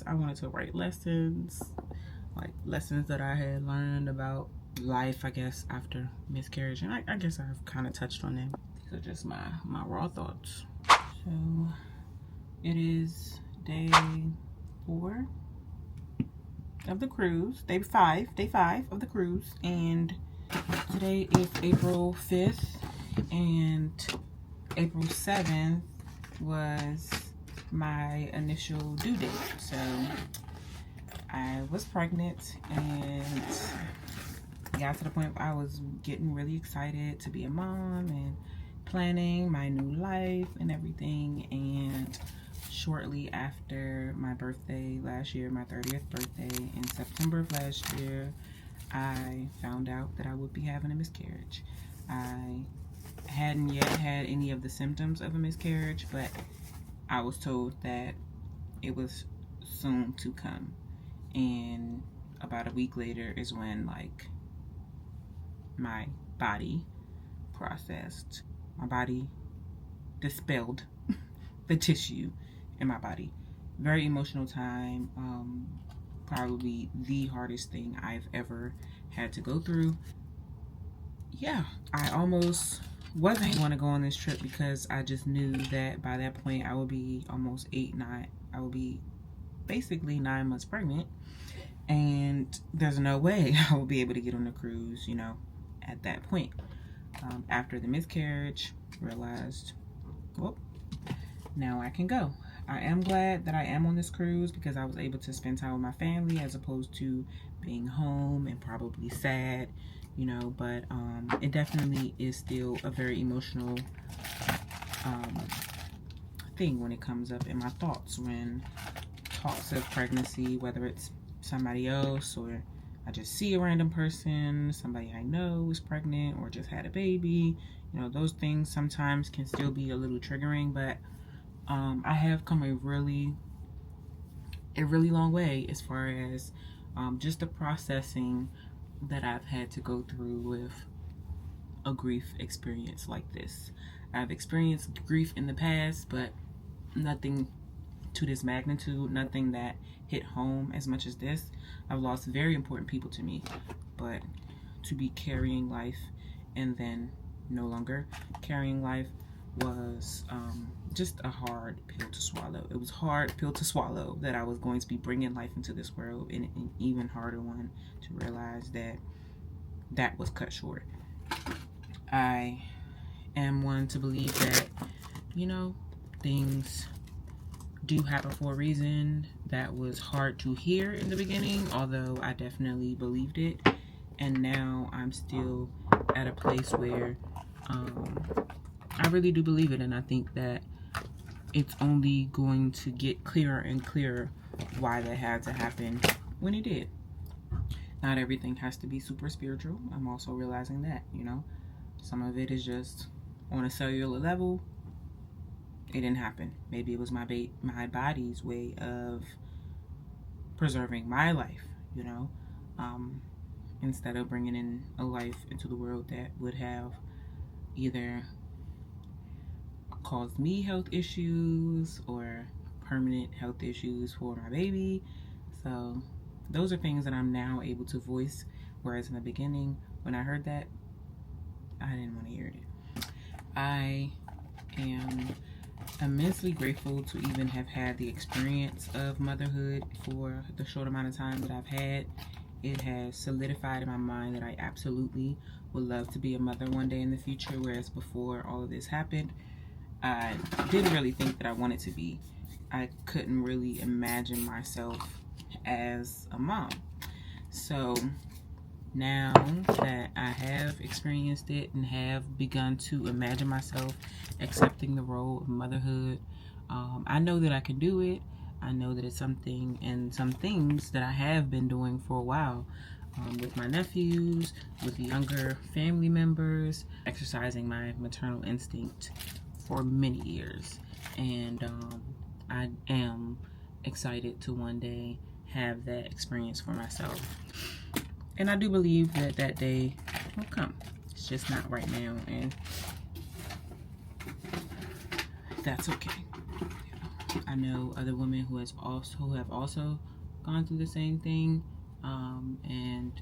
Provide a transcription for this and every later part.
I wanted to write lessons, like lessons that I had learned about life, I guess, after miscarriage. And I guess I've kind of touched on them. These are just my raw thoughts. So it is day 4 of the cruise, day 5 of the cruise, and today is April 5th, and April 7th was my initial due date. So I was pregnant and got to the point where I was getting really excited to be a mom and planning my new life and everything. And shortly after my birthday last year, my 30th birthday in September of last year, I found out that I would be having a miscarriage. I hadn't yet had any of the symptoms of a miscarriage, but I was told that it was soon to come. And about a week later is when, like, my body processed. My body dispelled the tissue in my body. Very emotional time. Probably the hardest thing I've ever had to go through. Yeah, I almost wasn't going to go on this trip because I just knew that by that point I would be almost I would be basically 9 months pregnant, and there's no way I would be able to get on the cruise, you know, at that point. After the miscarriage, realized, well, now I can go. I am glad that I am on this cruise because I was able to spend time with my family as opposed to being home and probably sad, you know, but it definitely is still a very emotional thing when it comes up in my thoughts when talks of pregnancy, whether it's somebody else or I just see a random person, somebody I know is pregnant or just had a baby. You know, those things sometimes can still be a little triggering, but I have come a really long way as far as just the processing that I've had to go through with a grief experience like this. I've experienced grief in the past, but nothing to this magnitude, nothing that hit home as much as this. I've lost very important people to me, but to be carrying life and then no longer carrying life was just a hard pill to swallow. It was a hard pill to swallow that I was going to be bringing life into this world, and an even harder one to realize that that was cut short. I am one to believe that, you know, things do happen for a reason. That was hard to hear in the beginning, although I definitely believed it. And now I'm still at a place where I really do believe it, and I think that it's only going to get clearer and clearer why that had to happen when it did. Not everything has to be super spiritual. I'm also realizing that, you know, some of it is just on a cellular level. It didn't happen. Maybe it was my body's way of preserving my life, you know, instead of bringing in a life into the world that would have either caused me health issues or permanent health issues for my baby. So those are things that I'm now able to voice, whereas in the beginning when I heard that, I didn't want to hear it. I am immensely grateful to even have had the experience of motherhood for the short amount of time that I've had. It has solidified in my mind that I absolutely would love to be a mother one day in the future, whereas before all of this happened, I didn't really think that I wanted to be. I couldn't really imagine myself as a mom. So now that I have experienced it and have begun to imagine myself accepting the role of motherhood, I know that I can do it. I know that it's something and some things that I have been doing for a while with my nephews, with the younger family members, exercising my maternal instinct for many years. And I am excited to one day have that experience for myself. And I do believe that that day will come. It's just not right now, and that's okay. I know other women who have also gone through the same thing, and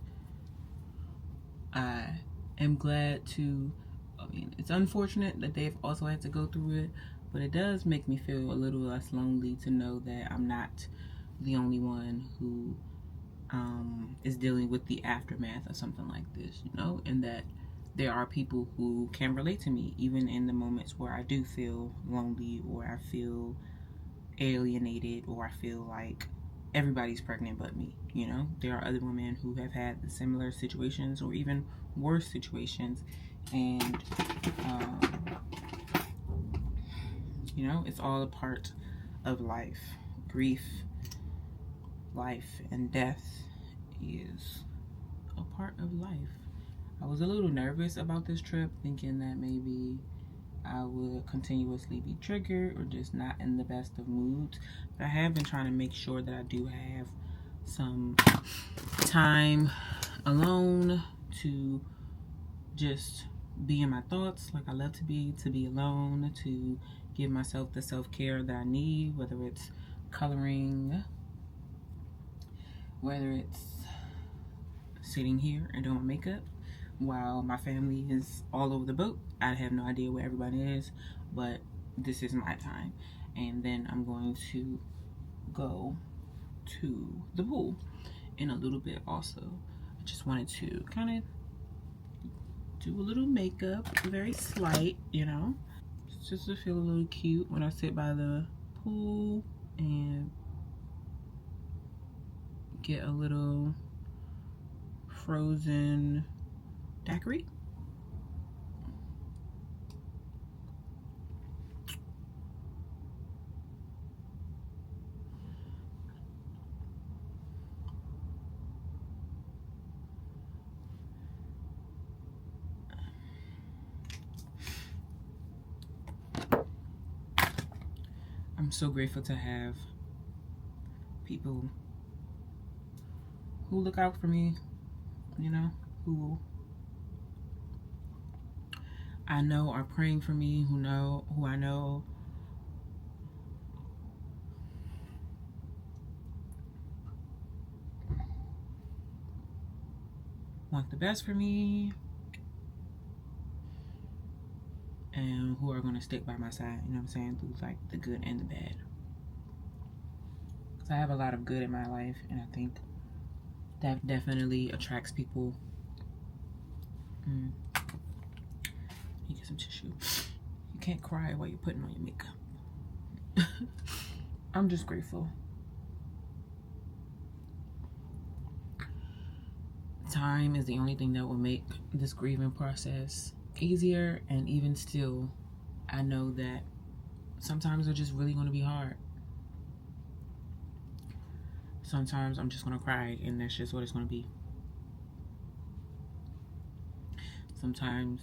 I am glad to. I mean, it's unfortunate that they've also had to go through it, but it does make me feel a little less lonely to know that I'm not the only one who is dealing with the aftermath of something like this, you know, and that there are people who can relate to me even in the moments where I do feel lonely, or I feel alienated, or I feel like everybody's pregnant but me. You know, there are other women who have had similar situations or even worse situations, and you know, it's all a part of life. Grief, life, and death is a part of life. I was a little nervous about this trip, thinking that maybe I would continuously be triggered or just not in the best of moods. But I have been trying to make sure that I do have some time alone to just be in my thoughts like I love to be alone, to give myself the self-care that I need, whether it's coloring, whether it's sitting here and doing my makeup while my family is all over the boat. I have no idea where everybody is, but this is my time. And then I'm going to go to the pool in a little bit also. I just wanted to kind of do a little makeup, very slight, you know, just to feel a little cute when I sit by the pool and get a little frozen daiquiri. I'm so grateful to have people who look out for me, you know, who I know are praying for me, who I know want the best for me, and who are going to stick by my side, you know what I'm saying, through like the good and the bad. Because I have a lot of good in my life, and I think that definitely attracts people. You get some tissue. You can't cry while you're putting on your makeup. I'm just grateful. Time is the only thing that will make this grieving process easier, and even still, I know that sometimes they're just really going to be hard. Sometimes I'm just going to cry, and that's just what it's going to be. Sometimes,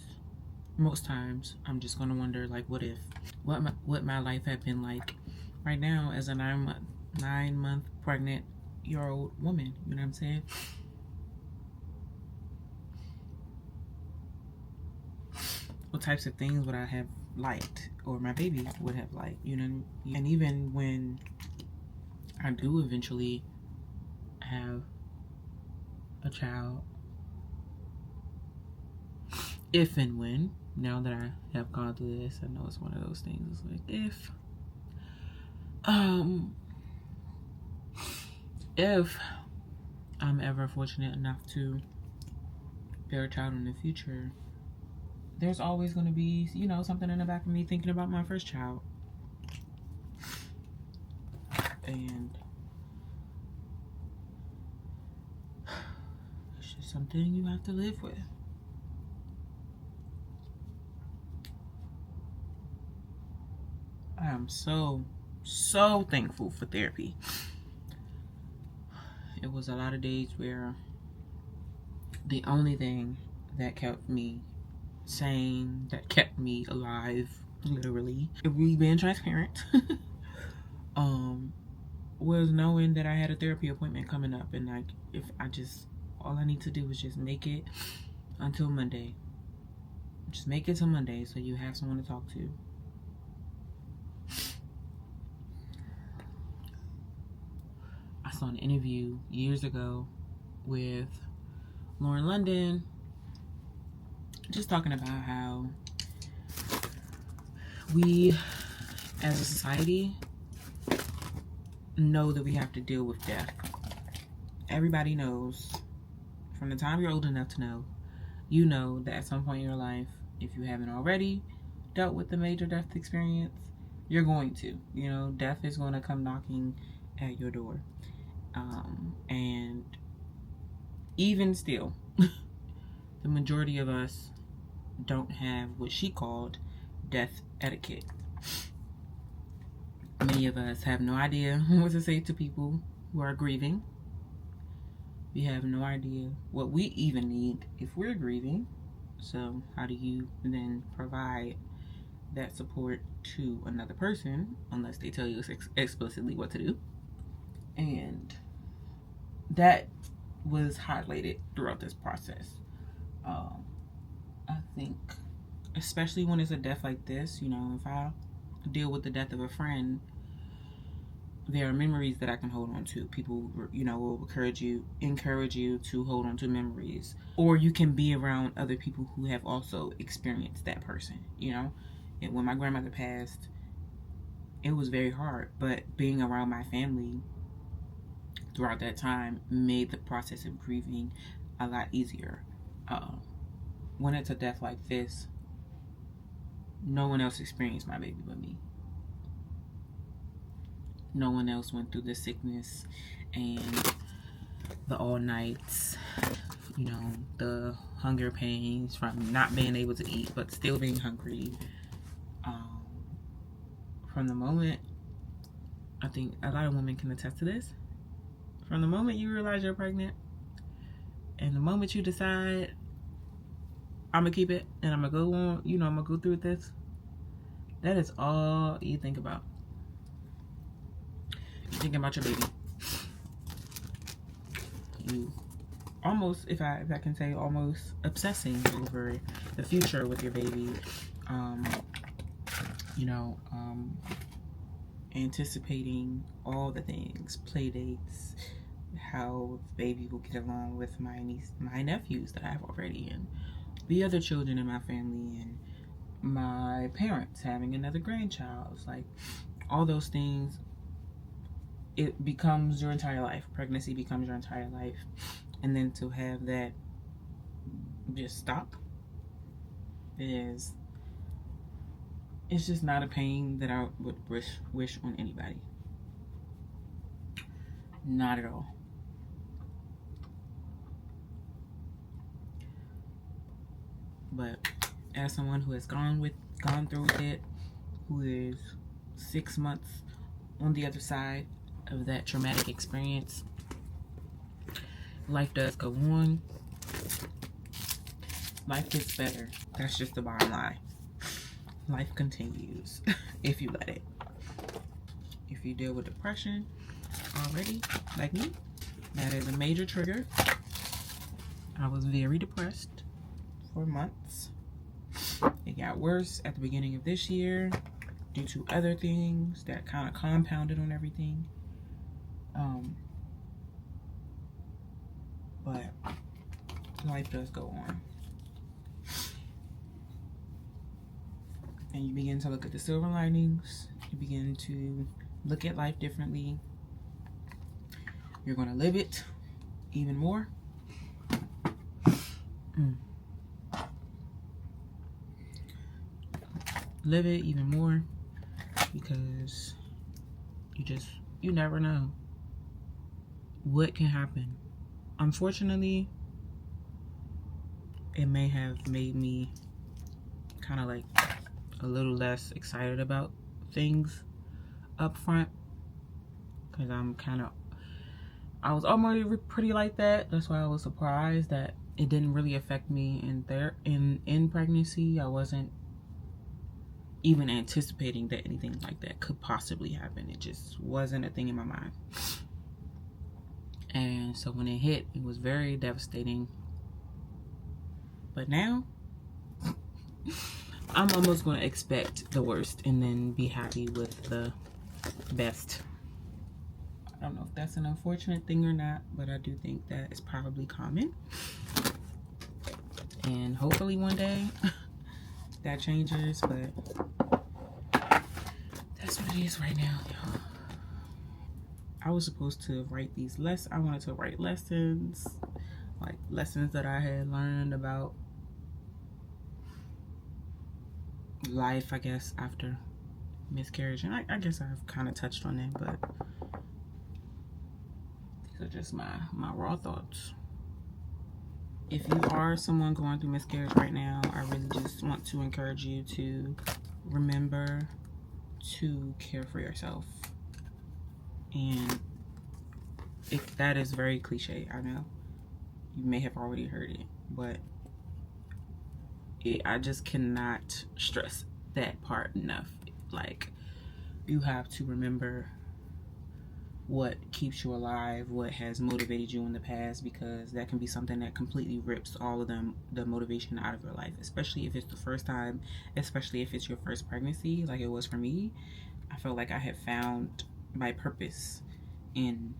most times, I'm just going to wonder, like, what if? What my life had been like right now as a 9-month pregnant year old woman, you know what I'm saying? What types of things would I have liked, or my baby would have liked, you know? And even when I do eventually have a child, if and when, now that I have gone through this, I know it's one of those things. It's like, if I'm ever fortunate enough to bear a child in the future, there's always going to be, you know, something in the back of me thinking about my first child. And it's just something you have to live with. I am so thankful for therapy. It was a lot of days where the only thing that kept me sane, that kept me alive, literally, if we being transparent, was knowing that I had a therapy appointment coming up, and like, if I just, all I need to do is just make it until Monday. Just make it till Monday so you have someone to talk to. saw an interview years ago with Lauren London, just talking about how we as a society know that we have to deal with death. Everybody knows, from the time you're old enough to know, you know that at some point in your life, if you haven't already dealt with the major death experience, you're going to. You know, death is going to come knocking at your door. And even still, the majority of us don't have what she called death etiquette. Many of us have no idea what to say to people who are grieving. We have no idea what we even need if we're grieving. So how do you then provide that support to another person unless they tell you explicitly what to do? And that was highlighted throughout this process. I think, especially when it's a death like this, you know, if I deal with the death of a friend, there are memories that I can hold on to. People, you know, will encourage you to hold on to memories, or you can be around other people who have also experienced that person. You know, and when my grandmother passed, it was very hard, but being around my family throughout that time made the process of grieving a lot easier. When it's a death like this, no one else experienced my baby but me. No one else went through the sickness and the all nights, you know, the hunger pains from not being able to eat but still being hungry. From the moment, I think a lot of women can attest to this, from the moment you realize you're pregnant and the moment you decide, I'm gonna keep it and I'm gonna go on, you know, I'm gonna go through with this, that is all you think about. You're thinking about your baby. You almost, if I can say, almost obsessing over the future with your baby. You know, anticipating all the things, play dates, how the baby will get along with my nephews that I have already, and the other children in my family, and my parents having another grandchild. It's like all those things, it becomes your entire life. Pregnancy becomes your entire life. And then to have that just stop it's just not a pain that I would wish on anybody. Not at all. But as someone who has gone through it, who is 6 months on the other side of that traumatic experience, life does go on. Life gets better. That's just the bottom line. Life continues if you let it. If you deal with depression already, like me, that is a major trigger. I was very depressed for months. It got worse at the beginning of this year due to other things that kind of compounded on everything. But life does go on. And you begin to look at the silver linings. You begin to look at life differently. You're going to live it even more. Live it even more, because you never know what can happen. Unfortunately, it may have made me kind of like a little less excited about things up front, because I was already pretty like that. That's why I was surprised that it didn't really affect me in pregnancy. I wasn't even anticipating that anything like that could possibly happen. It just wasn't a thing in my mind. And so when it hit, it was very devastating. But now I'm almost going to expect the worst and then be happy with the best. I don't know if that's an unfortunate thing or not, but I do think that it's probably common. And hopefully one day that changes, but that's what it is right now, y'all. I was supposed to write these lessons. I wanted to write lessons, like lessons that I had learned about life, I guess, after miscarriage. And I guess I've kind of touched on it, but these are just my raw thoughts. If you are someone going through miscarriage right now, I really just want to encourage you to remember to care for yourself. And if that is very cliche, I know you may have already heard it, but I just cannot stress that part enough. Like, you have to remember what keeps you alive, what has motivated you in the past, because that can be something that completely rips all of the motivation out of your life, especially if it's the first time, especially if it's your first pregnancy, like it was for me. I felt like I had found my purpose in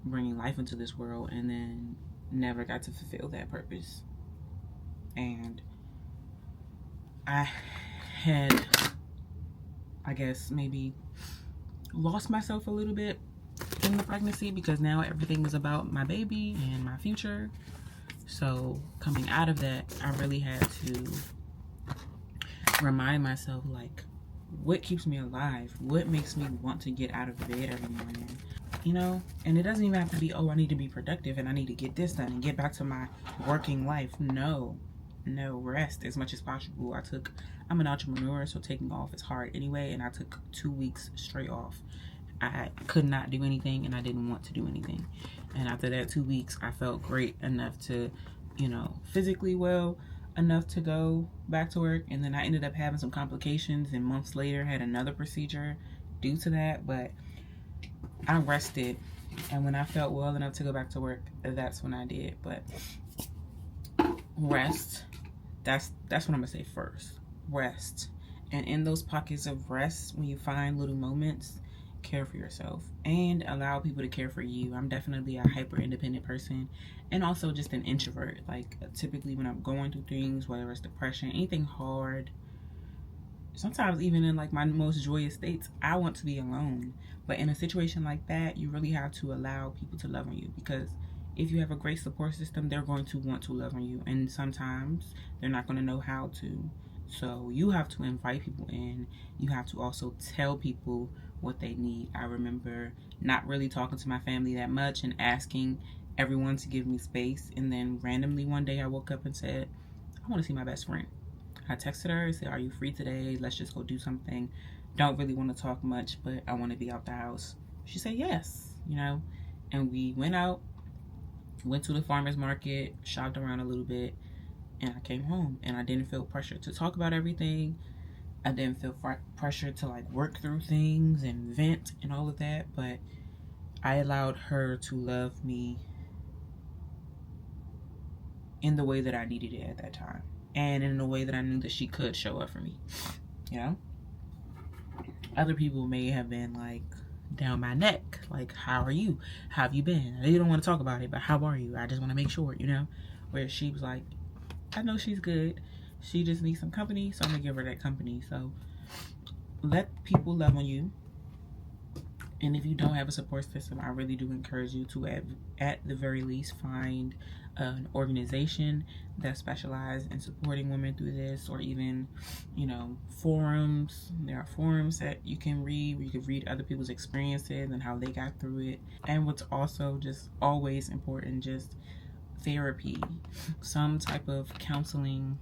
bringing life into this world, and then never got to fulfill that purpose. And I had, I guess, maybe lost myself a little bit in the pregnancy, because now everything was about my baby and my future. So coming out of that, I really had to remind myself, like, what keeps me alive? What makes me want to get out of bed every morning? You know, and it doesn't even have to be, oh, I need to be productive and I need to get this done and get back to my working life. No, rest as much as possible. I'm an entrepreneur, so taking off is hard anyway, and I took 2 weeks straight off. I could not do anything, and I didn't want to do anything. And after that 2 weeks, I felt great enough to, you know, physically well enough to go back to work. And then I ended up having some complications, and months later had another procedure due to that. But I rested, and when I felt well enough to go back to work, that's when I did. But rest, that's what I'm gonna say first. Rest. And in those pockets of rest, when you find little moments, care for yourself and allow people to care for you. I'm definitely a hyper independent person, and also just an introvert. Like, typically when I'm going through things, whether it's depression, anything hard, sometimes even in like my most joyous states, I want to be alone. But in a situation like that, you really have to allow people to love on you, because if you have a great support system, they're going to want to love on you, and sometimes they're not going to know how to. So you have to invite people in. You have to also tell people what they need. I remember not really talking to my family that much and asking everyone to give me space, and then randomly one day I woke up and said, I want to see my best friend. I texted her and said, are you free today? Let's just go do something. Don't really want to talk much, but I want to be out the house. She said yes, you know, and we went out, went to the farmer's market, shopped around a little bit, and I came home. And I didn't feel pressure to talk about everything. I didn't feel pressure to like work through things and vent and all of that, but I allowed her to love me in the way that I needed it at that time, and in a way that I knew that she could show up for me, you know? Other people may have been like down my neck, like, how are you? How have you been? You don't want to talk about it, but how are you? I just want to make sure, you know? Where she was like, I know she's good. She just needs some company, so I'm gonna give her that company. So let people love on you. And if you don't have a support system, I really do encourage you to, at the very least, find an organization that specializes in supporting women through this, or even, you know, forums. There are forums that you can read where you can read other people's experiences and how they got through it. And what's also just always important, just therapy, some type of counseling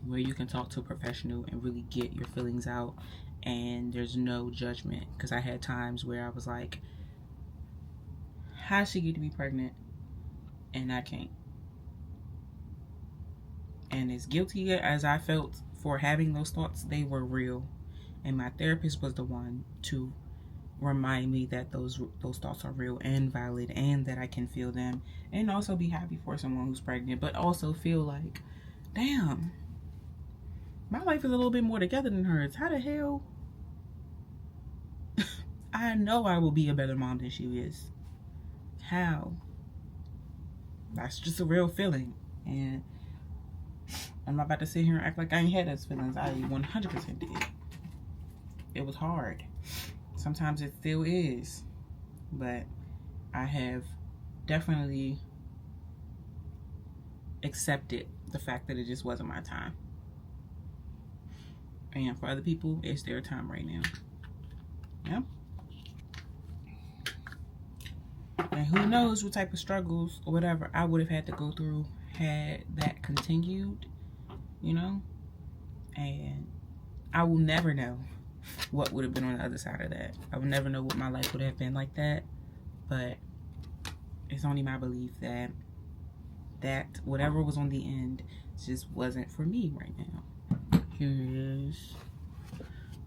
where you can talk to a professional and really get your feelings out, and there's no judgment. Because I had times where I was like, how she get to be pregnant and I can't? And as guilty as I felt for having those thoughts, they were real, and my therapist was the one to remind me that those thoughts are real and valid, and that I can feel them, and also be happy for someone who's pregnant, but also feel like, damn, my life is a little bit more together than hers. How the hell I know I will be a better mom than she is. How? That's just a real feeling. And I'm not about to sit here and act like I ain't had those feelings. I 100% did. It was hard. Sometimes it still is. But I have definitely accepted the fact that it just wasn't my time. And for other people, it's their time right now. Yeah. And who knows what type of struggles or whatever I would have had to go through had that continued, you know? And I will never know what would have been on the other side of that. I will never know what my life would have been like that. But it's only my belief that whatever was on the end just wasn't for me right now. Here is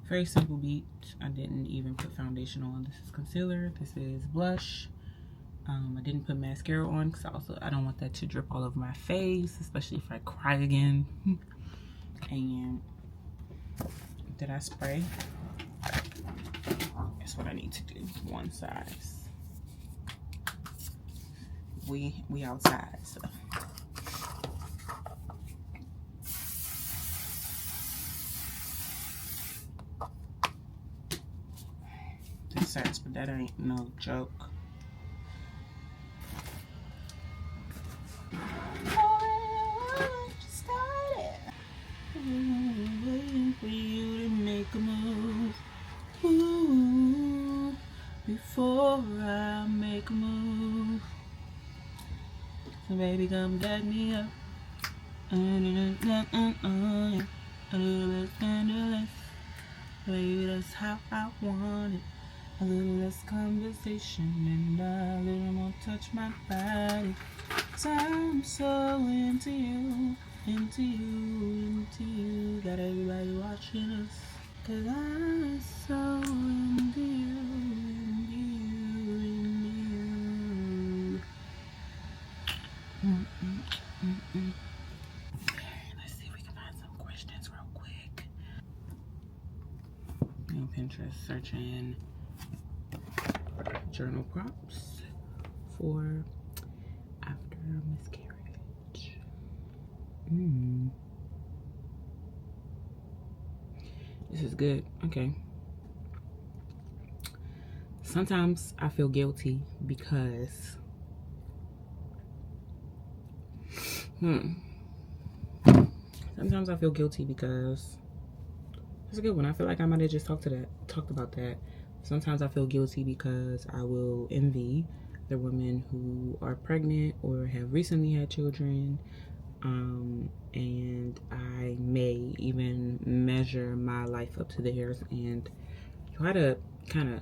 very simple beat. I didn't even put foundation on. This is concealer. This is blush. I didn't put mascara on because I don't want that to drip all over my face, especially if I cry again. And did I spray? That's what I need to do. One size. We outside, so. This sucks, but that ain't no joke. Waiting for you to make a move. Ooh, before I make a move. So baby, come back me up. A little less, less. Baby, that's how I want it. A little less conversation and a little more touch my body. 'Cause I'm so into you, into you, into you. Got everybody watching us. 'Cause I'm so into you, into you, into you. Let's see if we can find some questions real quick. On Pinterest, searching journal prompts for after miscarriage. This is good. Okay. Sometimes I feel guilty because sometimes I feel guilty because it's a good one. I feel like I might have just talked about that. Sometimes I feel guilty because I will envy the women who are pregnant or have recently had children, and I may even measure my life up to theirs and try to kind of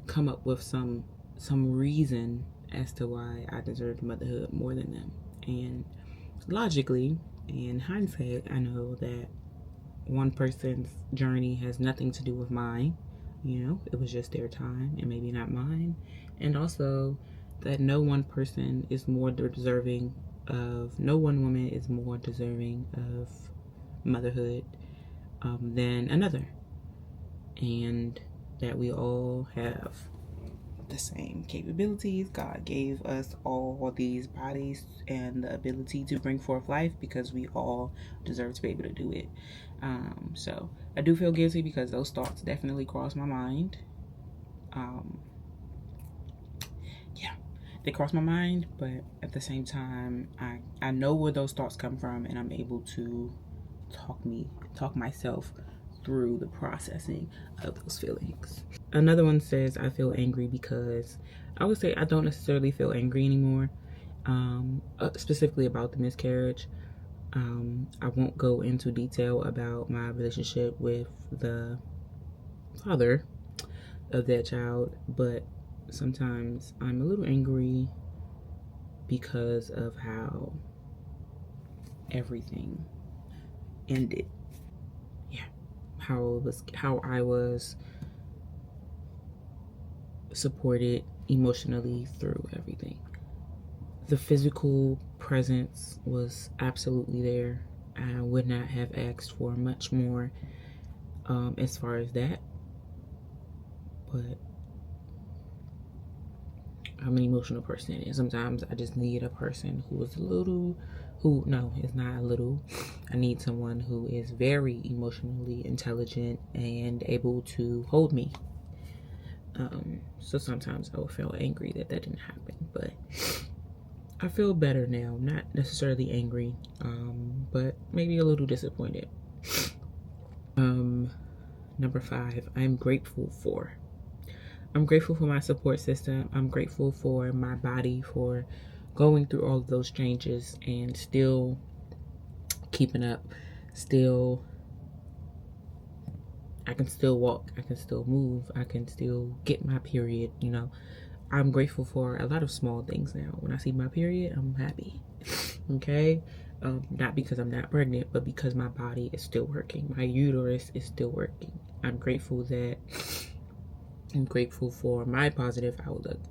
come up with some reason as to why I deserve motherhood more than them. And logically, in hindsight, I know that one person's journey has nothing to do with mine. You know, it was just their time and maybe not mine. And also that no one person is more deserving of, no one woman is more deserving of motherhood than another. And that we all have the same capabilities. God gave us all these bodies and the ability to bring forth life because we all deserve to be able to do it. So I do feel guilty because those thoughts definitely cross my mind. Yeah, they cross my mind, but at the same time, I know where those thoughts come from, and I'm able to talk myself through the processing of those feelings. Another one says, I feel angry because I would say I don't necessarily feel angry anymore, specifically about the miscarriage. I won't go into detail about my relationship with the father of that child, but sometimes I'm a little angry because of how everything ended. Yeah, how I was supported emotionally through everything. The physical presence was absolutely there. I would not have asked for much more as far as that. but I'm an emotional person, and sometimes I just need a person who is it's not a little. I need someone who is very emotionally intelligent and able to hold me. So sometimes I will feel angry that didn't happen, but I feel better now. Not necessarily angry, but maybe a little disappointed. Number 5, I'm grateful for my support system. I'm grateful for my body for going through all of those changes and still keeping up. I can still walk, I can still move, I can still get my period, I'm grateful for a lot of small things now. When I see my period, I'm happy. Okay? Not because I'm not pregnant, but because my body is still working. My uterus is still working. I'm grateful for my positive outlook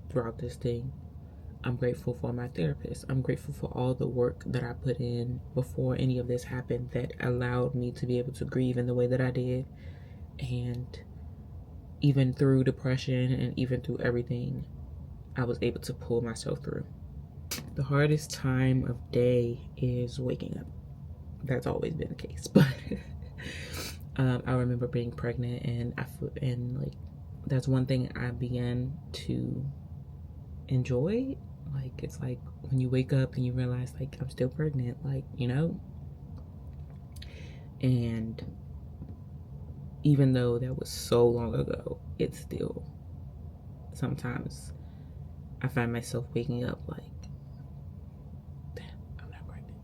throughout this thing. I'm grateful for my therapist. I'm grateful for all the work that I put in before any of this happened that allowed me to be able to grieve in the way that I did. And even through depression and even through everything, I was able to pull myself through. The hardest time of day is waking up. That's always been the case. But I remember being pregnant, and that's one thing I began to enjoy. Like, it's like when you wake up and you realize, like, I'm still pregnant, and even though that was so long ago, it's still, sometimes I find myself waking up like, damn, I'm not pregnant.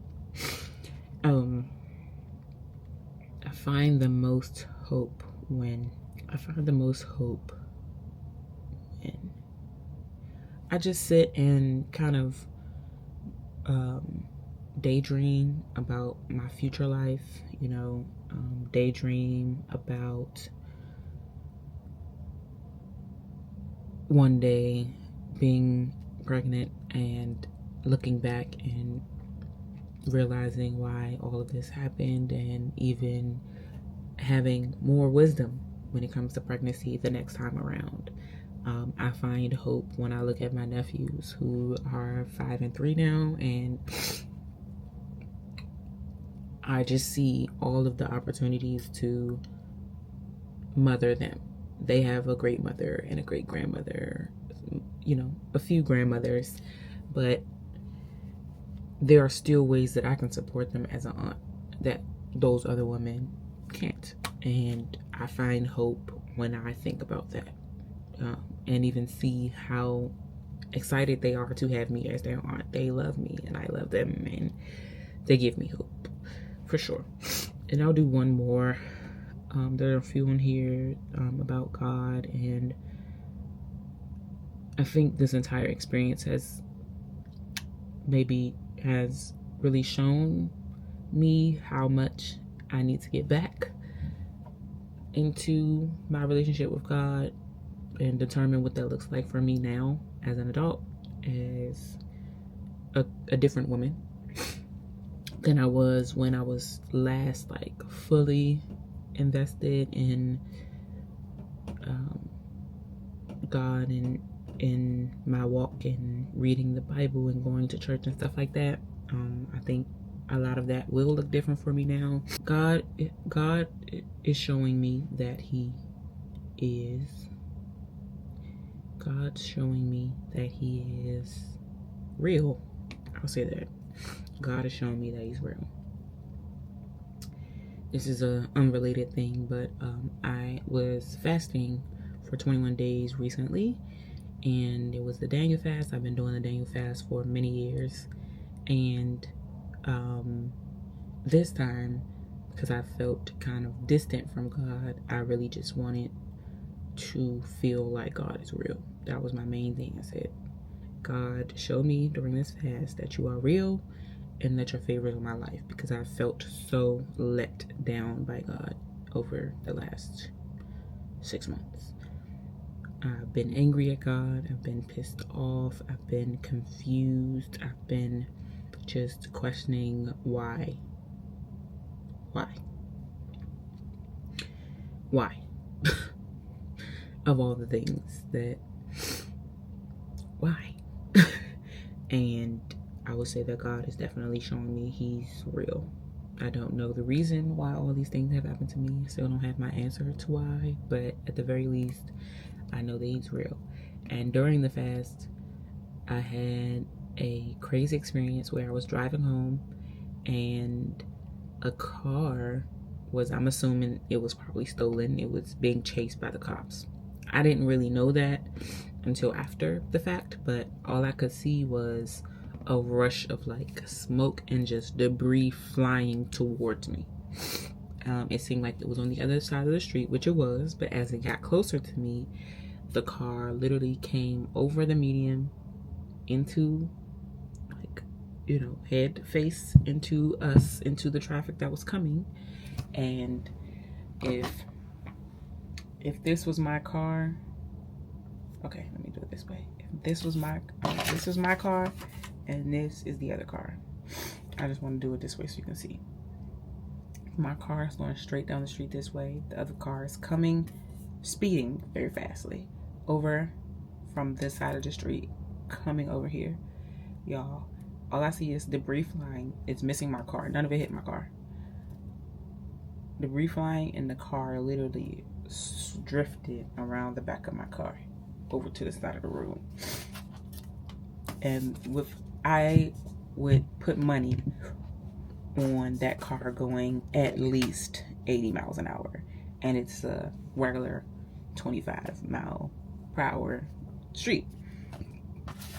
I find the most hope when I just sit and kind of daydream about my future life, daydream about one day being pregnant and looking back and realizing why all of this happened, and even having more wisdom when it comes to pregnancy the next time around. I find hope when I look at my nephews who are 5 and 3 now, and I just see all of the opportunities to mother them. They have a great mother and a great grandmother, a few grandmothers, but there are still ways that I can support them as an aunt that those other women can't. And I find hope when I think about that, and even see how excited they are to have me as their aunt. They love me and I love them, and they give me hope for sure. And I'll do one more. There are a few in here about God, and I think this entire experience has really shown me how much I need to get back into my relationship with God and determine what that looks like for me now as an adult, as a different woman than I was when I was last fully invested in God and in my walk and reading the Bible and going to church and stuff like that. I think a lot of that will look different for me now. God is showing me that God's showing me that he is real. I'll say that. God is showing me that he's real. This is a unrelated thing, but I was fasting for 21 days recently, and it was the Daniel fast. I've been doing the Daniel fast for many years, and this time, because I felt kind of distant from God, I really just wanted to feel like God is real. That was my main thing. I said, God, show me during this fast that you are real and that you're favoring my life, because I felt so let down by God over the last 6 months. I've been angry at God. I've been pissed off. I've been confused. I've been just questioning why. of all the things that, why? And I would say that God is definitely showing me he's real. I don't know the reason why all these things have happened to me. I still don't have my answer to why, but at the very least, I know that he's real. And during the fast, I had a crazy experience where I was driving home and a car was, I'm assuming it was probably stolen. It was being chased by the cops. I didn't really know that until after the fact, but all I could see was a rush of like smoke and just debris flying towards me. It seemed like it was on the other side of the street, which it was, but as it got closer to me, the car literally came over the median into, like, you know, head face into us, into the traffic that was coming. And if this was my car, okay, let me do it this way. If this was my car, and this is the other car. I just want to do it this way so you can see. My car is going straight down the street this way. The other car is coming, speeding very fastly over from this side of the street, coming over here. Y'all, all I see is debris flying. It's missing my car. None of it hit my car. Debris flying, and the car literally drifted around the back of my car over to the side of the road. And I would put money on that car going at least 80 miles an hour, and it's a regular 25-mile-per-hour street.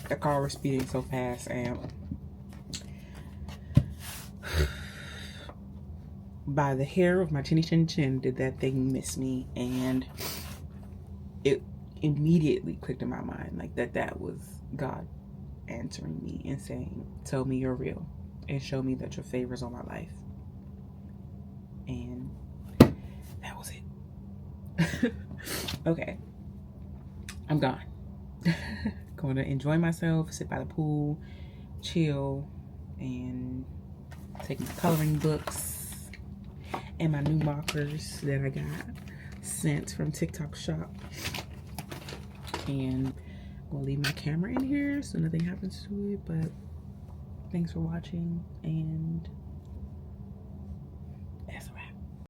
The car was speeding so fast, and by the hair of my chinny chin chin did that thing miss me. And it immediately clicked in my mind, like, that was God answering me and saying, tell me you're real and show me that your favor's on my life. And that was it. Okay, I'm gone. Going to enjoy myself, sit by the pool, chill, and take my coloring books and my new markers that I got sent from TikTok shop. And I'm gonna leave my camera in here so nothing happens to it. But thanks for watching, and